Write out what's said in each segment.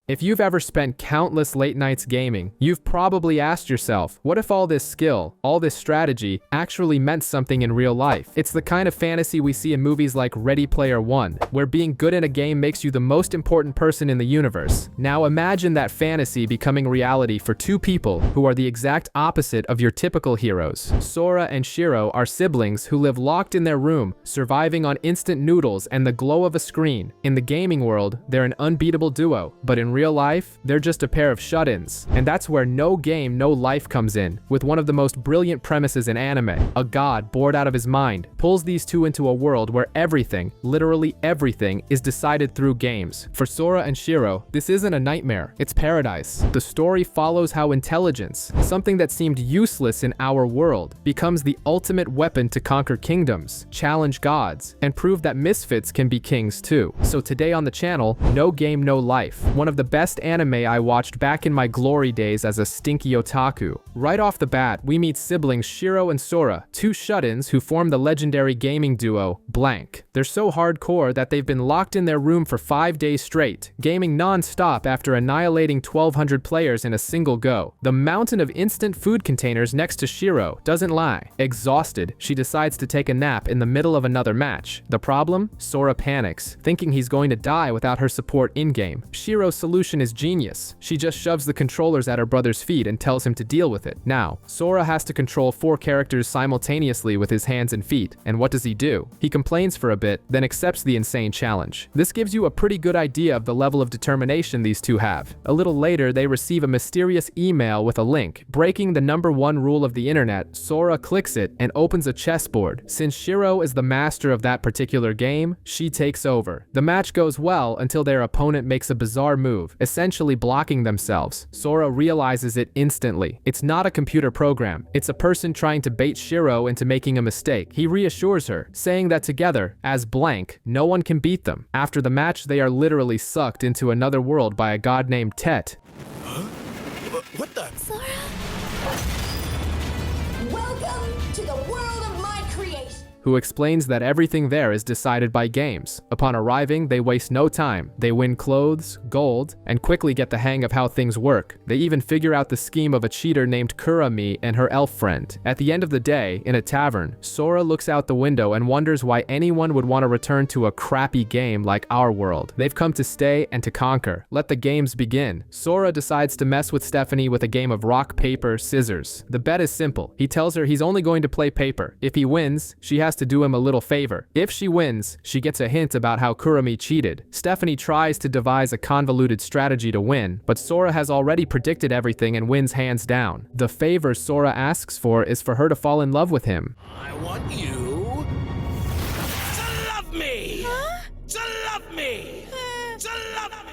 If you've ever spent countless late nights gaming, you've probably asked yourself, what if all this skill, all this strategy, actually meant something in real life? It's the kind of fantasy we see in movies like Ready Player One, where being good in a game makes you the most important person in the universe. Now imagine that fantasy becoming reality for two people who are the exact opposite of your typical heroes. Sora and Shiro are siblings who live locked in their room, surviving on instant noodles and the glow of a screen. In the gaming world, they're an unbeatable duo, but in real life, they're just a pair of shut-ins. And that's where no game, no life comes in, with one of the most brilliant premises in anime. A god bored out of his mind pulls these two into a world where everything, literally everything, is decided through games. For Sora and Shiro, this isn't a nightmare, it's paradise. The story follows how intelligence, something that seemed useless in our world, becomes the ultimate weapon to conquer kingdoms, challenge gods, and prove that misfits can be kings too. So today on the channel, No Game, No Life, one of the best anime I watched back in my glory days as a stinky otaku. Right off the bat, we meet siblings Shiro and Sora, two shut-ins who form the legendary gaming duo, Blank. They're so hardcore that they've been locked in their room for 5 days straight, gaming non-stop after annihilating 1,200 players in a single go. The mountain of instant food containers next to Shiro doesn't lie. Exhausted, she decides to take a nap in the middle of another match. The problem? Sora panics, thinking he's going to die without her support in-game. Shiro's solution is genius. She just shoves the controllers at her brother's feet and tells him to deal with it. Now, Sora has to control 4 characters simultaneously with his hands and feet. And what does he do? He complains for a bit, then accepts the insane challenge. This gives you a pretty good idea of the level of determination these two have. A little later, they receive a mysterious email with a link. Breaking the #1 rule of the internet, Sora clicks it and opens a chessboard. Since Shiro is the master of that particular game, she takes over. The match goes well until their opponent makes a bizarre move, essentially blocking themselves. Sora realizes it instantly. It's not a computer program. It's a person trying to bait Shiro into making a mistake. He reassures her, saying that together, as Blank, no one can beat them. After the match, they are literally sucked into another world by a god named Tet. Huh? What the? Sora? Welcome to the world of my creation. Who explains that everything there is decided by games. Upon arriving, they waste no time. They win clothes, gold, and quickly get the hang of how things work. They even figure out the scheme of a cheater named Kurami and her elf friend. At the end of the day, in a tavern, Sora looks out the window and wonders why anyone would want to return to a crappy game like our world. They've come to stay and to conquer. Let the games begin. Sora decides to mess with Stephanie with a game of rock, paper, scissors. The bet is simple. He tells her he's only going to play paper. If he wins, she has to do him a little favor. If she wins, she gets a hint about how Kurami cheated. Stephanie tries to devise a convoluted strategy to win, but Sora has already predicted everything and wins hands down. The favor Sora asks for is for her to fall in love with him. I want you to love me! Huh? To love me! To love me!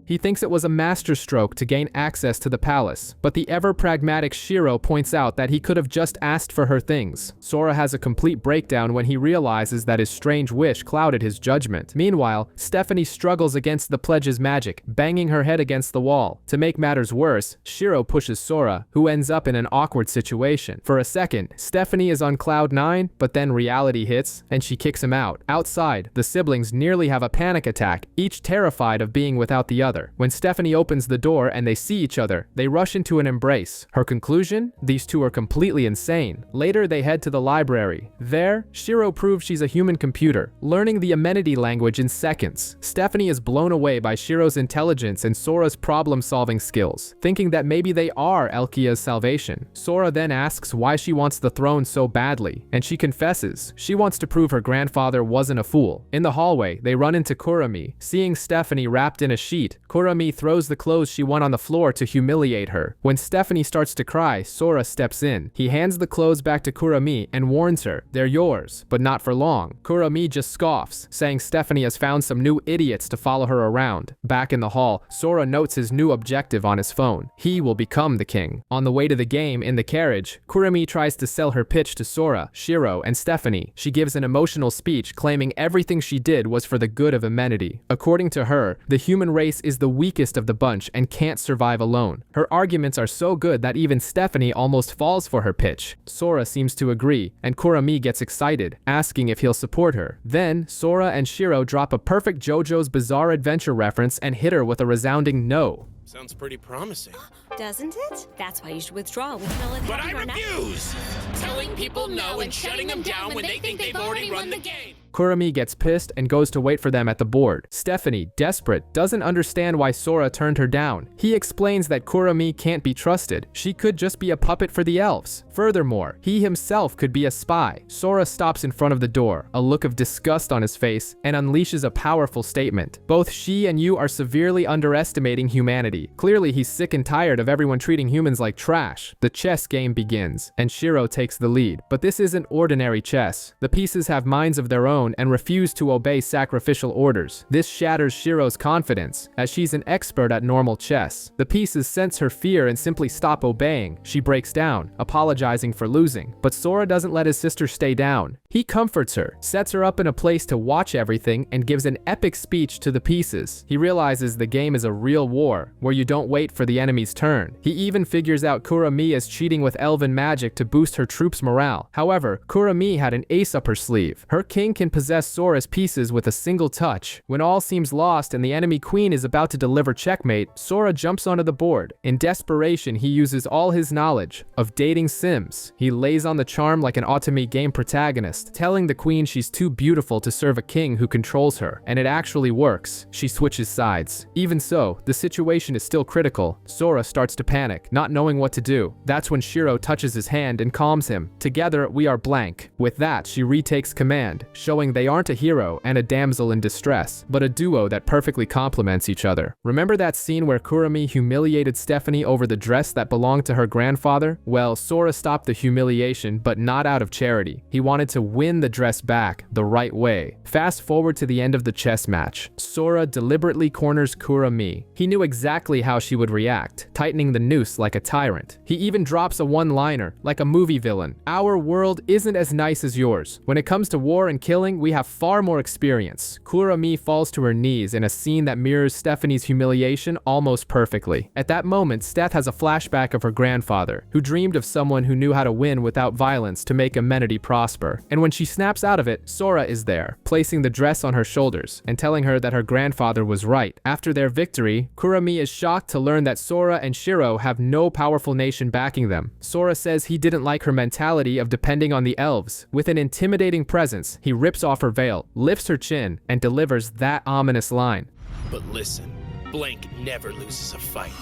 He thinks it was a masterstroke to gain access to the palace, but the ever-pragmatic Shiro points out that he could have just asked for her things. Sora has a complete breakdown when he realizes that his strange wish clouded his judgment. Meanwhile, Stephanie struggles against the pledge's magic, banging her head against the wall. To make matters worse, Shiro pushes Sora, who ends up in an awkward situation. For a second, Stephanie is on cloud 9, but then reality hits, and she kicks him out. Outside, the siblings nearly have a panic attack, each terrified of being without the other. When Stephanie opens the door and they see each other, they rush into an embrace. Her conclusion? These two are completely insane. Later, they head to the library. There, Shiro proves she's a human computer, learning the amenity language in seconds. Stephanie is blown away by Shiro's intelligence and Sora's problem-solving skills, thinking that maybe they are Elkia's salvation. Sora then asks why she wants the throne so badly, and she confesses she wants to prove her grandfather wasn't a fool. In the hallway, they run into Kurami. Seeing Stephanie wrapped in a sheet, Kurami throws the clothes she won on the floor to humiliate her. When Stephanie starts to cry, Sora steps in. He hands the clothes back to Kurami and warns her, they're yours, but not for long. Kurami just scoffs, saying Stephanie has found some new idiots to follow her around. Back in the hall, Sora notes his new objective on his phone. He will become the king. On the way to the game, in the carriage, Kurami tries to sell her pitch to Sora, Shiro, and Stephanie. She gives an emotional speech claiming everything she did was for the good of humanity. According to her, the human race is the the weakest of the bunch and can't survive alone. Her arguments are so good that even Stephanie almost falls for her pitch. Sora seems to agree, and Kurami gets excited, asking if he'll support her. Then, Sora and Shiro drop a perfect JoJo's Bizarre Adventure reference and hit her with a resounding no. Sounds pretty promising. Doesn't it? That's why you should withdraw with Melon. But I refuse! Telling people no and shutting them down when they think they've already won the game. Kurami gets pissed and goes to wait for them at the board. Stephanie, desperate, doesn't understand why Sora turned her down. He explains that Kurami can't be trusted. She could just be a puppet for the elves. Furthermore, he himself could be a spy. Sora stops in front of the door, a look of disgust on his face, and unleashes a powerful statement. Both she and you are severely underestimating humanity. Clearly, he's sick and tired of everyone treating humans like trash. The chess game begins, and Shiro takes the lead. But this isn't ordinary chess. The pieces have minds of their own and refuse to obey sacrificial orders. This shatters Shiro's confidence, as she's an expert at normal chess. The pieces sense her fear and simply stop obeying. She breaks down, apologizing for losing. But Sora doesn't let his sister stay down. He comforts her, sets her up in a place to watch everything, and gives an epic speech to the pieces. He realizes the game is a real war, where you don't wait for the enemy's turn. He even figures out Kurami is cheating with elven magic to boost her troops' morale. However, Kurami had an ace up her sleeve. Her king can possess Sora's pieces with a single touch. When all seems lost and the enemy queen is about to deliver checkmate, Sora jumps onto the board. In desperation, he uses all his knowledge of dating Sims. He lays on the charm like an Otome game protagonist, telling the queen she's too beautiful to serve a king who controls her. And it actually works. She switches sides. Even so, the situation is still critical. Sora starts to panic, not knowing what to do. That's when Shiro touches his hand and calms him. Together, we are blank. With that, she retakes command, showing they aren't a hero and a damsel in distress, but a duo that perfectly complements each other. Remember that scene where Kurami humiliated Stephanie over the dress that belonged to her grandfather? Well, Sora stopped the humiliation, but not out of charity. He wanted to win the dress back the right way. Fast forward to the end of the chess match. Sora deliberately corners Kurami. He knew exactly how she would react, tightening the noose like a tyrant. He even drops a one-liner, like a movie villain. Our world isn't as nice as yours. When it comes to war and killing, we have far more experience. Kurami falls to her knees in a scene that mirrors Stephanie's humiliation almost perfectly. At that moment, Steph has a flashback of her grandfather, who dreamed of someone who knew how to win without violence to make amenity prosper. And when she snaps out of it, Sora is there, placing the dress on her shoulders and telling her that her grandfather was right. After their victory, Kurami is shocked to learn that Sora and Shiro have no powerful nation backing them. Sora says he didn't like her mentality of depending on the elves. With an intimidating presence, he rips off her veil, lifts her chin, and delivers that ominous line. But listen, Blank never loses a fight.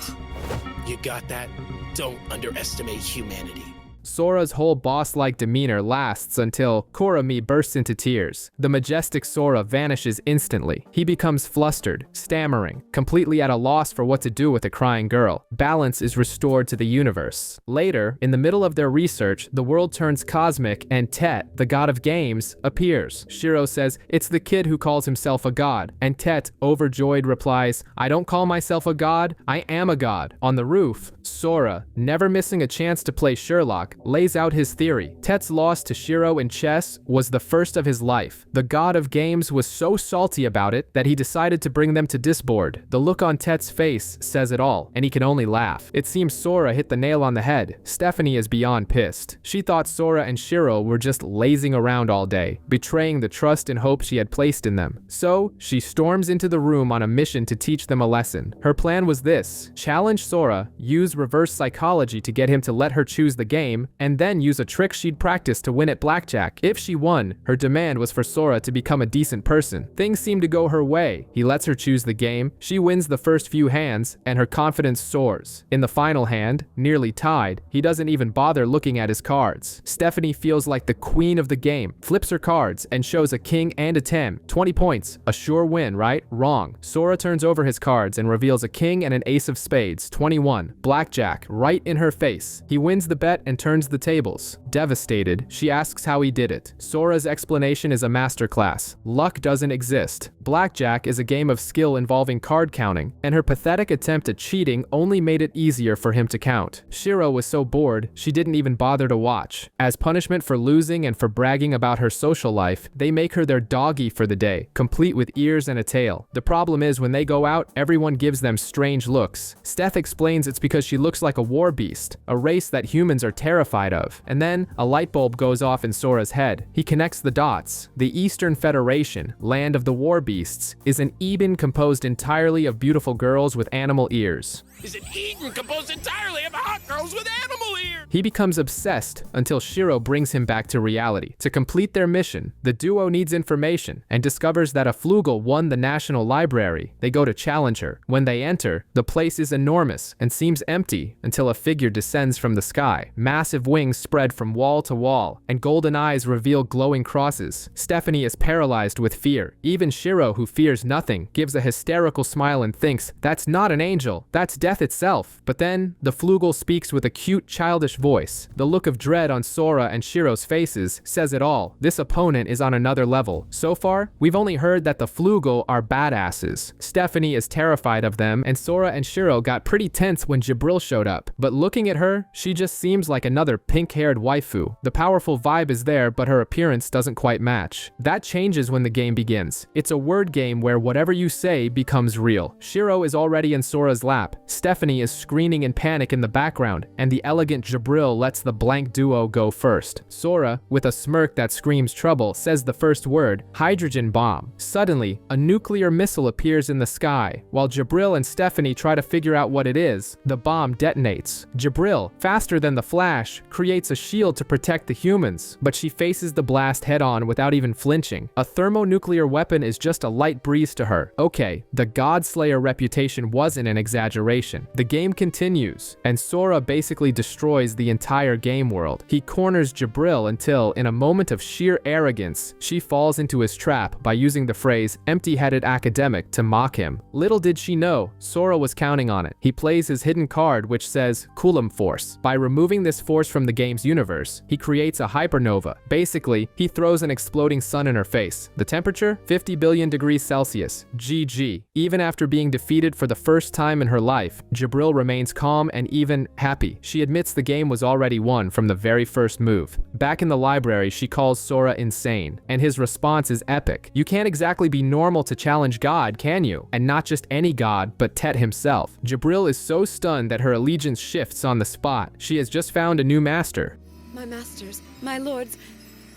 You got that? Don't underestimate humanity. Sora's whole boss-like demeanor lasts until Kurami bursts into tears. The majestic Sora vanishes instantly. He becomes flustered, stammering, completely at a loss for what to do with a crying girl. Balance is restored to the universe. Later, in the middle of their research, the world turns cosmic and Tet, the god of games, appears. Shiro says, "It's the kid who calls himself a god." And Tet, overjoyed, replies, "I don't call myself a god, I am a god." On the roof, Sora, never missing a chance to play Sherlock, lays out his theory. Tet's loss to Shiro in chess was the first of his life. The god of games was so salty about it that he decided to bring them to Disboard. The look on Tet's face says it all, and he can only laugh. It seems Sora hit the nail on the head. Stephanie is beyond pissed. She thought Sora and Shiro were just lazing around all day, betraying the trust and hope she had placed in them. So, she storms into the room on a mission to teach them a lesson. Her plan was this: challenge Sora, use reverse psychology to get him to let her choose the game, and then use a trick she'd practiced to win at blackjack. If she won, her demand was for Sora to become a decent person. Things seem to go her way. He lets her choose the game, she wins the first few hands, and her confidence soars. In the final hand, nearly tied, he doesn't even bother looking at his cards. Stephanie feels like the queen of the game, flips her cards, and shows a king and a 10. 20 points. A sure win, right? Wrong. Sora turns over his cards and reveals a king and an ace of spades. 21. Blackjack, right in her face. He wins the bet and turns the tables. Devastated, she asks how he did it. Sora's explanation is a masterclass. Luck doesn't exist. Blackjack is a game of skill involving card counting, and her pathetic attempt at cheating only made it easier for him to count. Shiro was so bored, she didn't even bother to watch. As punishment for losing and for bragging about her social life, they make her their doggy for the day, complete with ears and a tail. The problem is when they go out, everyone gives them strange looks. Steph explains it's because she looks like a war beast, a race that humans are terrified of. And then, a light bulb goes off in Sora's head. He connects the dots. The Eastern Federation, land of the war beasts, is an Eden composed entirely of beautiful girls with animal ears. Is an Eden composed entirely of hot girls with animal ears? He becomes obsessed until Shiro brings him back to reality. To complete their mission, the duo needs information and discovers that a flugel won the National Library. They go to challenge her. When they enter, the place is enormous and seems empty until a figure descends from the sky. Massive wings spread from wall to wall, and golden eyes reveal glowing crosses. Stephanie is paralyzed with fear. Even Shiro, who fears nothing, gives a hysterical smile and thinks, "That's not an angel, that's death itself." But then, the flugel speaks with a cute, childish voice. The look of dread on Sora and Shiro's faces says it all. This opponent is on another level. So far, we've only heard that the flugel are badasses. Stephanie is terrified of them, and Sora and Shiro got pretty tense when Jabril showed up. But looking at her, she just seems like another pink-haired waifu. The powerful vibe is there, but her appearance doesn't quite match. That changes when the game begins. It's a word game where whatever you say becomes real. Shiro is already in Sora's lap. Stephanie is screaming in panic in the background, and the elegant Jabril lets the blank duo go first. Sora, with a smirk that screams trouble, says the first word, hydrogen bomb. Suddenly, a nuclear missile appears in the sky. While Jabril and Stephanie try to figure out what it is, the bomb detonates. Jabril, faster than the Flash, creates a shield to protect the humans, but she faces the blast head-on without even flinching. A thermonuclear weapon is just a light breeze to her. Okay, the Godslayer reputation wasn't an exaggeration. The game continues, and Sora basically destroys the entire game world. He corners Jabril until, in a moment of sheer arrogance, she falls into his trap by using the phrase empty-headed academic to mock him. Little did she know, Sora was counting on it. He plays his hidden card which says Coulomb Force. By removing this force from the game's universe, he creates a hypernova. Basically, he throws an exploding sun in her face. The temperature? 50 billion degrees Celsius. GG. Even after being defeated for the first time in her life, Jabril remains calm and even happy. She admits the game was already won from the very first move. Back in the library, she calls Sora insane, and his response is epic. You can't exactly be normal to challenge God, can you? And not just any god, but Tet himself. Jabril is so stunned that her allegiance shifts on the spot. She has just found a new master. My masters, my lords,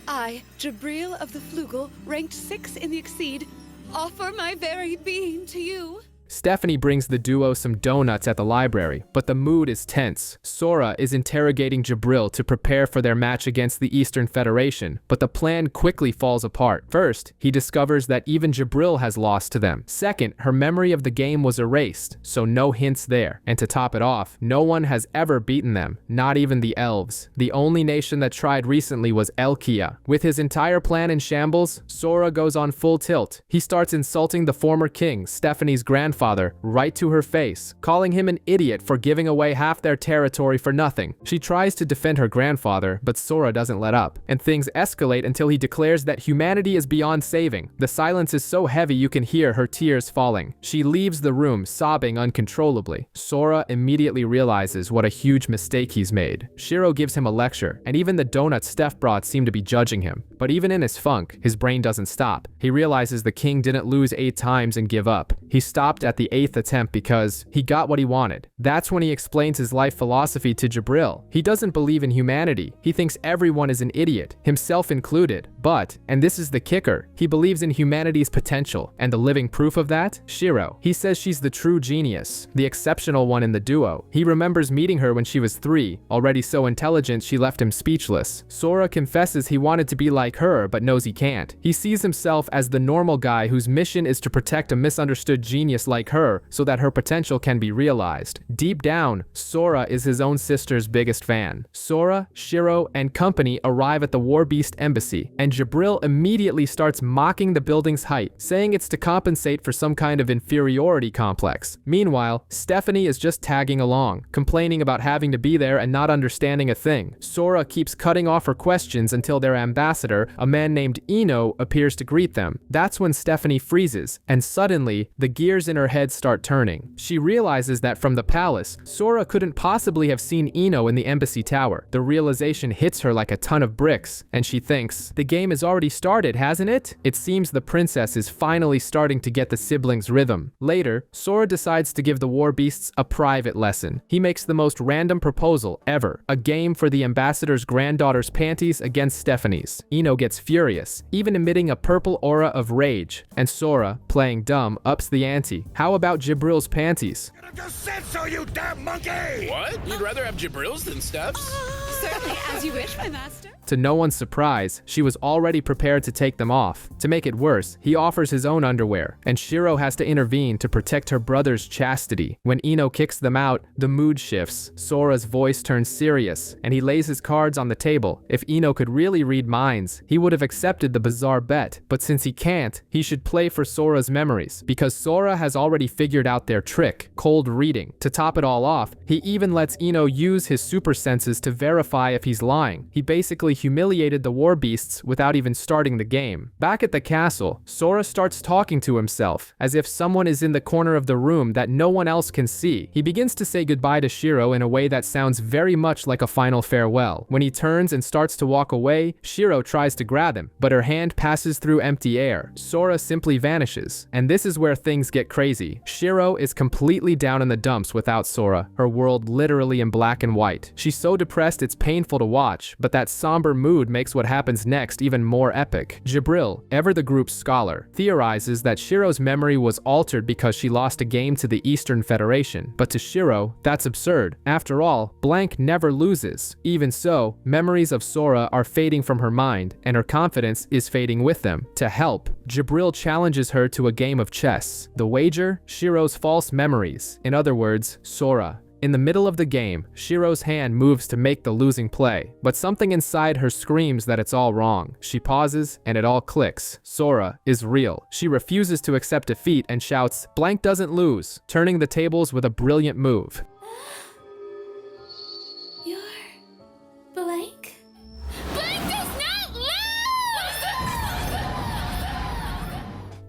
I, Jabril of the Flugel, ranked 6 in the Exceed, offer my very being to you. Stephanie brings the duo some donuts at the library, but the mood is tense. Sora is interrogating Jabril to prepare for their match against the Eastern Federation, but the plan quickly falls apart. First, he discovers that even Jabril has lost to them. Second, her memory of the game was erased, so no hints there. And to top it off, no one has ever beaten them, not even the elves. The only nation that tried recently was Elkia. With his entire plan in shambles, Sora goes on full tilt. He starts insulting the former king, Stephanie's grandfather, right to her face, calling him an idiot for giving away half their territory for nothing. She tries to defend her grandfather, but Sora doesn't let up, and things escalate until he declares that humanity is beyond saving. The silence is so heavy you can hear her tears falling. She leaves the room, sobbing uncontrollably. Sora immediately realizes what a huge mistake he's made. Shiro gives him a lecture, and even the donuts Steph brought seem to be judging him. But even in his funk, his brain doesn't stop. He realizes the king didn't lose 8 times and give up. He stopped at the 8th attempt because he got what he wanted. That's when he explains his life philosophy to Jabril. He doesn't believe in humanity. He thinks everyone is an idiot, himself included. But, and this is the kicker, he believes in humanity's potential. And the living proof of that? Shiro. He says she's the true genius, the exceptional one in the duo. He remembers meeting her when she was 3, already so intelligent she left him speechless. Sora confesses he wanted to be like her, but knows he can't. He sees himself as the normal guy whose mission is to protect a misunderstood genius like like her so that her potential can be realized. Deep down, Sora is his own sister's biggest fan. Sora, Shiro, and company arrive at the War Beast embassy, and Jabril immediately starts mocking the building's height, saying it's to compensate for some kind of inferiority complex. Meanwhile, Stephanie is just tagging along, complaining about having to be there and not understanding a thing. Sora keeps cutting off her questions until their ambassador, a man named Ino, appears to greet them. That's when Stephanie freezes, and suddenly, the gears in her head start turning. She realizes that from the palace, Sora couldn't possibly have seen Ino in the embassy tower. The realization hits her like a ton of bricks, and she thinks, the game has already started, hasn't it? It seems the princess is finally starting to get the siblings' rhythm. Later, Sora decides to give the War Beasts a private lesson. He makes the most random proposal ever, a game for the ambassador's granddaughter's panties against Stephanie's. Ino gets furious, even emitting a purple aura of rage, and Sora, playing dumb, ups the ante. How about Jabril's panties? I just said so, you damn monkey! What? You'd rather have Jabril's than Steph's? Certainly, as you wish, my master. To no one's surprise, she was already prepared to take them off. To make it worse, he offers his own underwear, and Shiro has to intervene to protect her brother's chastity. When Ino kicks them out, the mood shifts. Sora's voice turns serious, and he lays his cards on the table. If Ino could really read minds, he would have accepted the bizarre bet, but since he can't, he should play for Sora's memories, because Sora has already figured out their trick, cold reading. To top it all off, he even lets Ino use his super senses to verify if he's lying. He basically humiliated the War Beasts without even starting the game. Back at the castle, Sora starts talking to himself, as if someone is in the corner of the room that no one else can see. He begins to say goodbye to Shiro in a way that sounds very much like a final farewell. When he turns and starts to walk away, Shiro tries to grab him, but her hand passes through empty air. Sora simply vanishes, and this is where things get crazy. Shiro is completely down in the dumps without Sora, her world literally in black and white. She's so depressed it's painful to watch, but that somber mood makes what happens next even more epic. Jabril, ever the group's scholar, theorizes that Shiro's memory was altered because she lost a game to the Eastern Federation, but to Shiro, that's absurd. After all, Blank never loses. Even so, memories of Sora are fading from her mind, and her confidence is fading with them. To help, Jabril challenges her to a game of chess. The wager? Shiro's false memories. In other words, Sora. In the middle of the game, Shiro's hand moves to make the losing play, but something inside her screams that it's all wrong. She pauses, and it all clicks. Sora is real. She refuses to accept defeat and shouts, "Blank doesn't lose," turning the tables with a brilliant move. You're Blank? Blank does not lose!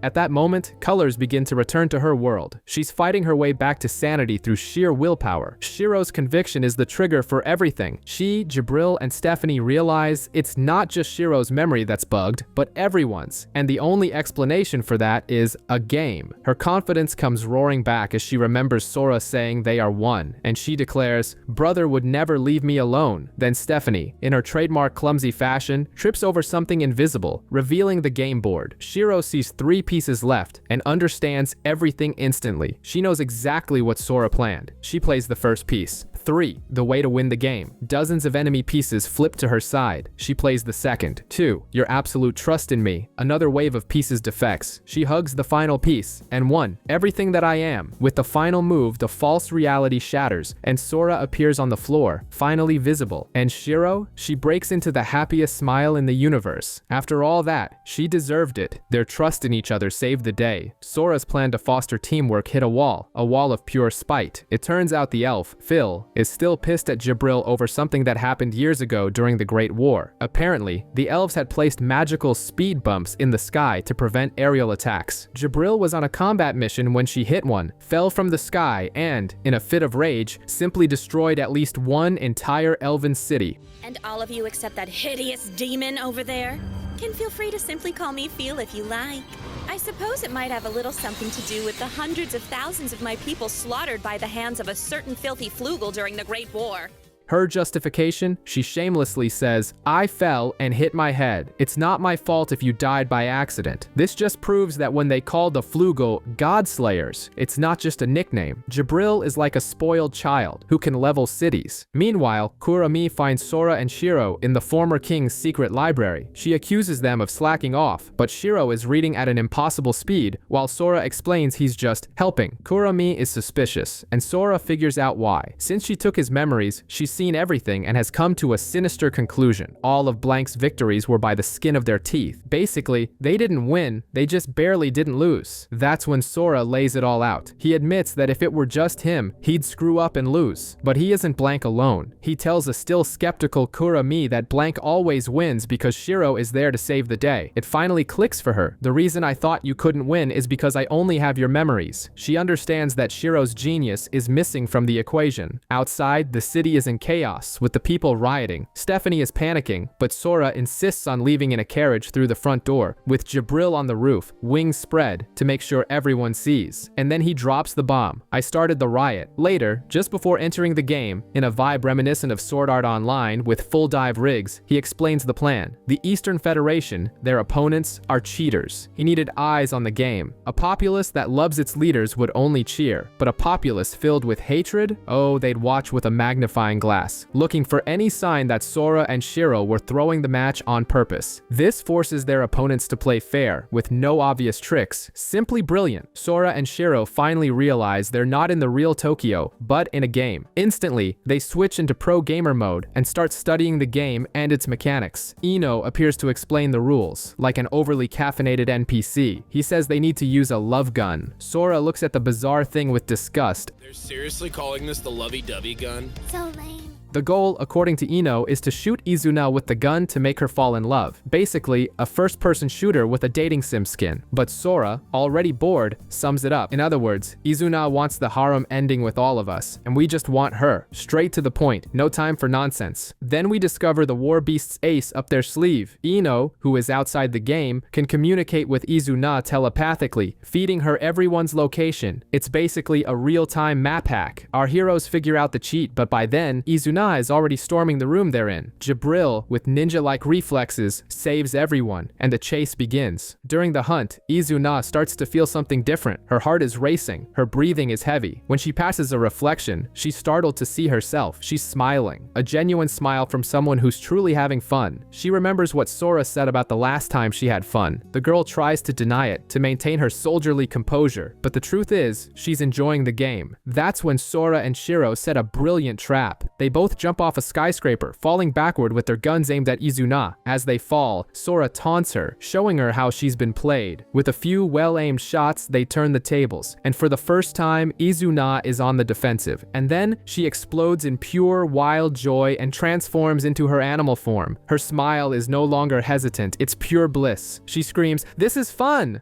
At that moment, colors begin to return to her world. She's fighting her way back to sanity through sheer willpower. Shiro's conviction is the trigger for everything. She, Jabril, and Stephanie realize it's not just Shiro's memory that's bugged, but everyone's. And the only explanation for that is a game. Her confidence comes roaring back as she remembers Sora saying they are one, and she declares, "Brother would never leave me alone." Then Stephanie, in her trademark clumsy fashion, trips over something invisible, revealing the game board. Shiro sees 3 pieces left and understands everything instantly. She knows exactly what Sora planned. She plays the first piece. 3, the way to win the game. Dozens of enemy pieces flip to her side. She plays the second. 2, your absolute trust in me. Another wave of pieces defects. She hugs the final piece. And 1, everything that I am. With the final move, the false reality shatters, and Sora appears on the floor, finally visible. And Shiro? She breaks into the happiest smile in the universe. After all that, she deserved it. Their trust in each other saved the day. Sora's plan to foster teamwork hit a wall of pure spite. It turns out the elf, Phil, is still pissed at Jabril over something that happened years ago during the Great War. Apparently, the elves had placed magical speed bumps in the sky to prevent aerial attacks. Jabril was on a combat mission when she hit one, fell from the sky, and, in a fit of rage, simply destroyed at least one entire elven city. And all of you except that hideous demon over there can feel free to simply call me Phil if you like. I suppose it might have a little something to do with the hundreds of thousands of my people slaughtered by the hands of a certain filthy flugel during the Great War. Her justification? She shamelessly says, "I fell and hit my head. It's not my fault if you died by accident." This just proves that when they call the Flugel God Slayers, it's not just a nickname. Jabril is like a spoiled child who can level cities. Meanwhile, Kurami finds Sora and Shiro in the former king's secret library. She accuses them of slacking off, but Shiro is reading at an impossible speed, while Sora explains he's just helping. Kurami is suspicious, and Sora figures out why. Since she took his memories, she's seen everything and has come to a sinister conclusion. All of Blank's victories were by the skin of their teeth. Basically, they didn't win, they just barely didn't lose. That's when Sora lays it all out. He admits that if it were just him, he'd screw up and lose. But he isn't Blank alone. He tells a still skeptical Kurami that Blank always wins because Shiro is there to save the day. It finally clicks for her. "The reason I thought you couldn't win is because I only have your memories." She understands that Shiro's genius is missing from the equation. Outside, the city is in chaos, with the people rioting. Stephanie is panicking, but Sora insists on leaving in a carriage through the front door, with Jabril on the roof, wings spread, to make sure everyone sees. And then he drops the bomb. "I started the riot." Later, just before entering the game, in a vibe reminiscent of Sword Art Online with full dive rigs, he explains the plan. The Eastern Federation, their opponents, are cheaters. He needed eyes on the game. A populace that loves its leaders would only cheer, but a populace filled with hatred? Oh, they'd watch with a magnifying glass, looking for any sign that Sora and Shiro were throwing the match on purpose. This forces their opponents to play fair, with no obvious tricks. Simply brilliant. Sora and Shiro finally realize they're not in the real Tokyo, but in a game. Instantly, they switch into pro gamer mode and start studying the game and its mechanics. Ino appears to explain the rules, like an overly caffeinated NPC. He says they need to use a love gun. Sora looks at the bizarre thing with disgust. They're seriously calling this the lovey-dovey gun? So lame. The goal, according to Ino, is to shoot Izuna with the gun to make her fall in love. Basically, a first-person shooter with a dating sim skin. But Sora, already bored, sums it up. In other words, Izuna wants the harem ending with all of us, and we just want her. Straight to the point, no time for nonsense. Then we discover the War Beast's ace up their sleeve. Ino, who is outside the game, can communicate with Izuna telepathically, feeding her everyone's location. It's basically a real-time map hack. Our heroes figure out the cheat, but by then, Izuna is already storming the room they're in. Jabril, with ninja-like reflexes, saves everyone, and the chase begins. During the hunt, Izuna starts to feel something different. Her heart is racing, her breathing is heavy. When she passes a reflection, she's startled to see herself. She's smiling, a genuine smile from someone who's truly having fun. She remembers what Sora said about the last time she had fun. The girl tries to deny it, to maintain her soldierly composure, but the truth is, she's enjoying the game. That's when Sora and Shiro set a brilliant trap. They both jump off a skyscraper, falling backward with their guns aimed at Izuna. As they fall, Sora taunts her, showing her how she's been played. With a few well-aimed shots, they turn the tables, and for the first time, Izuna is on the defensive. And then, she explodes in pure, wild joy and transforms into her animal form. Her smile is no longer hesitant, it's pure bliss. She screams, "This is fun!"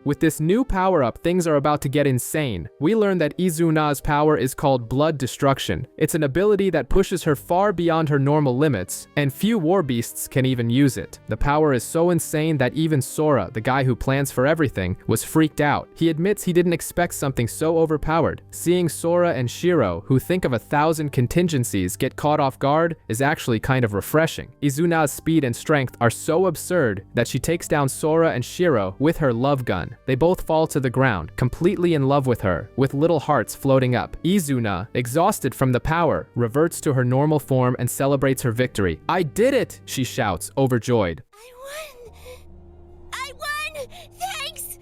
With this new power-up, things are about to get insane. We learn that Izuna's power is called Blood Destruction. It's an ability that pushes her far beyond her normal limits, and few war beasts can even use it. The power is so insane that even Sora, the guy who plans for everything, was freaked out. He admits he didn't expect something so overpowered. Seeing Sora and Shiro, who think of 1,000 contingencies, get caught off guard is actually kind of refreshing. Izuna's speed and strength are so absurd that she takes down Sora and Shiro with her love gun. They both fall to the ground, completely in love with her, with little hearts floating up. Izuna, exhausted from the power, reverts to her normal form and celebrates her victory. "I did it!" she shouts, overjoyed. I won! Thanks!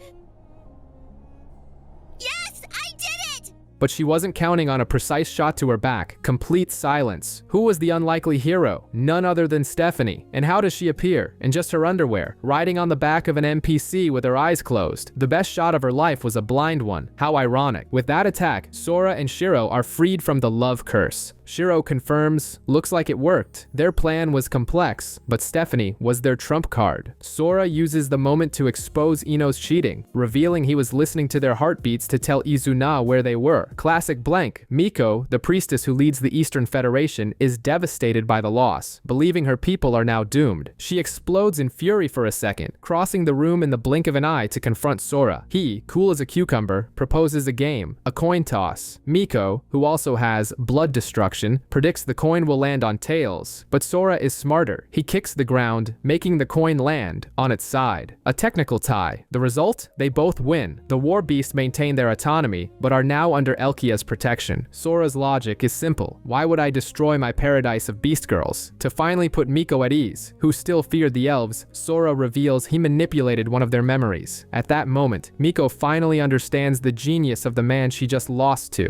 Yes, I did it! But she wasn't counting on a precise shot to her back. Complete silence. Who was the unlikely hero? None other than Stephanie. And how does she appear? In just her underwear, riding on the back of an NPC with her eyes closed. The best shot of her life was a blind one. How ironic. With that attack, Sora and Shiro are freed from the love curse. Shiro confirms, looks like it worked. Their plan was complex, but Stephanie was their trump card. Sora uses the moment to expose Ino's cheating, revealing he was listening to their heartbeats to tell Izuna where they were. Classic blank. Miko, the priestess who leads the Eastern Federation, is devastated by the loss, believing her people are now doomed. She explodes in fury for a second, crossing the room in the blink of an eye to confront Sora. He, cool as a cucumber, proposes a game, a coin toss. Miko, who also has blood destruction, predicts the coin will land on tails, but Sora is smarter. He kicks the ground, making the coin land on its side. A technical tie. The result? They both win. The War Beasts maintain their autonomy, but are now under Elkia's protection. Sora's logic is simple. Why would I destroy my paradise of beast girls? To finally put Miko at ease, who still feared the elves, Sora reveals he manipulated one of their memories. At that moment, Miko finally understands the genius of the man she just lost to.